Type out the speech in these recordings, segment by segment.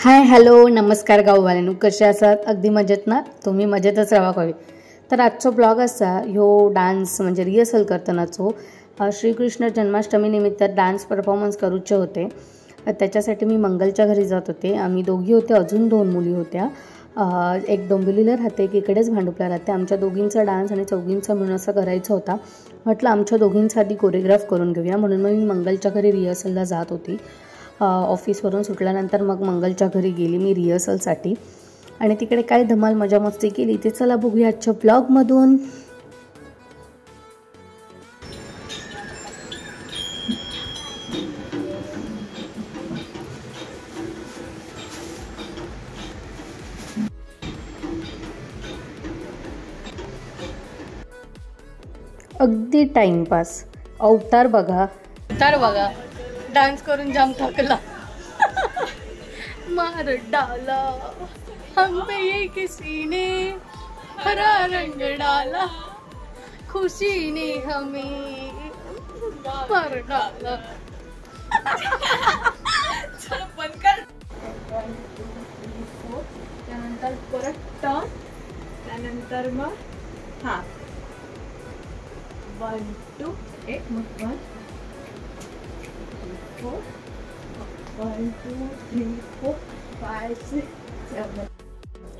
Hi hello नमस्कार गाववाल्यांनो, कसे आसात? अगदी मजेत ना? तुम्ही मजेतच राहावा हवे. तर आजचो ब्लॉग असा ह्यो डान्स म्हणजे रिहर्सल करतनाचो श्रीकृष्ण जन्माष्टमी निमित्त डान्स परफॉर्मन्स करूचे होते. त्याच्यासाठी मी मंगलच्या घरी जात होते. आम्ही दोघी होते, अजून 2 मुली होत्या. एक डोंबिवलीला राहते, एक इकडेच भांडुपला राहते. आमच्या दोघींचा डान्स आणि चौघींचा मिळून असा करायचा होता. म्हटलं आमच्या दोघींचा आधी कोरिओग्राफ करून घेऊया, म्हणून मग मी मंगलच्या घरी रिहर्सलला जात होती. ऑफिसवरून सुटल्यानंतर मग मंगलच्या घरी गेली मी रिहर्सलसाठी आणि तिकडे काय धमाल मजा मस्ती केली ते चला बघूया आजच्या ब्लॉगमधून. अगदी टाइमपास. अवतार बघा डान्स करून जाम थकला. मार डाला हम पे ये किसी ने हरा रंग डाला, खुशी ने हमें मार डाला. चल बंद कर. त्यानंतर परत टर्न, त्यानंतर मग हा 1 2 एक मग 1 4 1 2 3 4 5 6 7.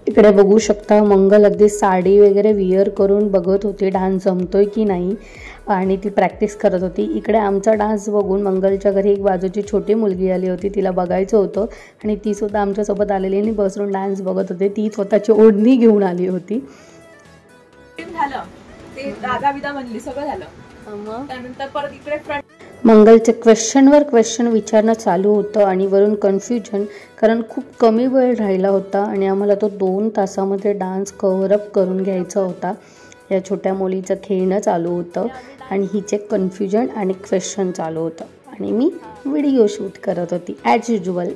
इकडे बघू शकता मंगल अगदी साडी वगैरे विअर करून बघत होती डान्स जमतोय की नाही आणि ती प्रॅक्टिस करत होती. इकडे आमचा डान्स बघून मंगलच्या घरी एक बाजूची छोटी मुलगी आली होती, तिला बघायचं होतं आणि ती सुद्धा आमच्यासोबत आलेली आणि बसून डान्स बघत होते. ती स्वतःची ओढणी घेऊन आली होती. झालं ते दादा विदा म्हणली, सगळं झालं. त्यानंतर परत इकडे फ्रंट मंगलचे क्वेश्चनवर क्वेश्चन विचारणं चालू होतं आणि वरून कन्फ्युजन, कारण खूप कमी वेळ राहिला होता आणि आम्हाला तो 2 तासामध्ये डान्स कव्हरअप करून घ्यायचा होता. या छोट्या मुलीचं खेळणं चालू होतं आणि हिचे कन्फ्युजन आणि क्वेश्चन चालू होतं आणि मी व्हिडिओ शूट करत होती ॲज युज्युअल.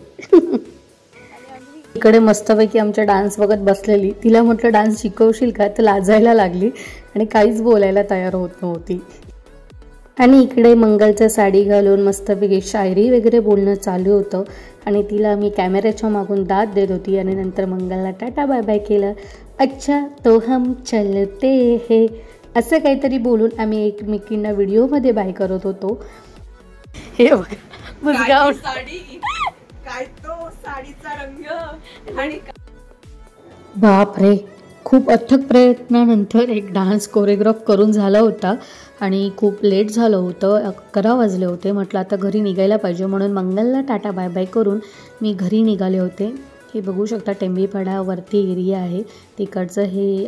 इकडे मस्तपैकी आमचा डान्स बघत बसलेली. तिला म्हटलं डान्स शिकवशील का, तर लाजायला लागली आणि काहीच बोलायला तयार होत नव्हती. आणि इकडे मंगलचं साडी घालून मस्तपैकी शायरी वगैरे बोलणं चालू होतं आणि तिला मी कॅमेऱ्याच्या मागून दाद देत होती आणि नंतर मंगलला टाटा बाय बाय केलं. अच्छा तो हम चलते हे असं काहीतरी बोलून आम्ही एकमेकींना व्हिडिओमध्ये बाय करत होतो. हे बघा साडी काय तो साडीचा रंग आणि बाप रे, खूप अथक प्रयत्नानंतर एक डान्स कोरिओग्राफ करून झाला होता आणि खूप लेट झालं होतं. 11 वाजले होते. म्हटलं आता घरी निघायला पाहिजे, म्हणून मंगलला टाटा बाय बाय करून मी घरी निघाले होते. हे बघू शकता टेंबीपाड्यावरती एरिया आहे, तिकडचं हे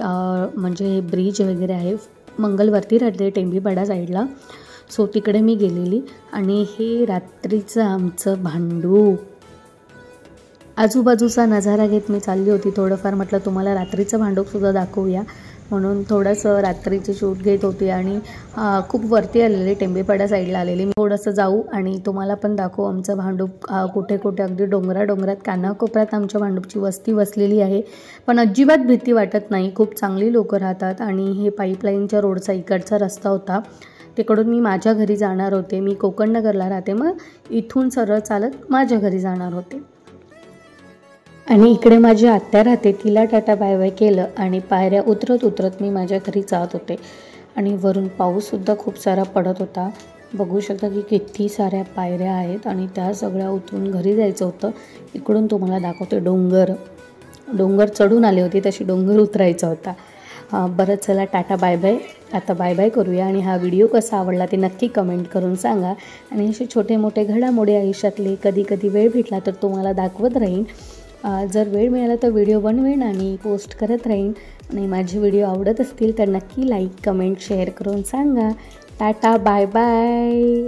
म्हणजे हे ब्रिज वगैरे आहे. मंगलवरती राहते टेंबीपाडा साईडला, सो तिकडे मी गेलेली आणि हे रात्रीचं आमचं भांडूप. आजूबाजूचा नजारा घेत मी चालली होती. थोडंफार म्हटलं तुम्हाला रात्रीचं भांडूपसुद्धा दाखवूया, म्हणून थोडंसं रात्रीचे शूट घेत होते आणि खूप वरती आलेले टेंबेपाडा साईडला आलेली. मी थोडंसं जाऊ आणि तुम्हाला पण दाखवू आमचं भांडूप कुठे कुठे अगदी डोंगरात कानाकोपऱ्यात आमच्या भांडूपची वस्ती वसलेली आहे. पण अजिबात भीती वाटत नाही, खूप चांगली लोकं राहतात. आणि हे पाईपलाईनच्या रोडचा इकडचा रस्ता होता, तिकडून मी माझ्या घरी जाणार होते. मी कोकणनगरला राहते, मग इथून सरळ चालत माझ्या घरी जाणार होते. आणि इकडे माझी आत्या राहते, तिला टाटा बाय बाय केलं आणि पायऱ्या उतरत मी माझ्या घरी जात होते. आणि वरून पाऊससुद्धा खूप सारा पडत होता. बघू शकता की किती साऱ्या पायऱ्या आहेत आणि त्या सगळ्या उतरून घरी जायचं होतं. इकडून तुम्हाला दाखवते डोंगर चढून आले होते, तशी डोंगर उतरायचा होता. बरं चला टाटा बाय बाय, आता बाय बाय करूया. आणि हा व्हिडिओ कसा आवडला ते नक्की कमेंट करून सांगा. आणि असे छोटे मोठे घडामोडी आयुष्यातले कधी वेळ भेटला तर तुम्हाला दाखवत राहीन. जर वेळ मिळाला तर व्हिडिओ बनवेन आणि पोस्ट करत राहीन. आणि माझे व्हिडिओ आवडत असतील तर नक्की लाईक कमेंट शेअर करून सांगा. Tata bye bye.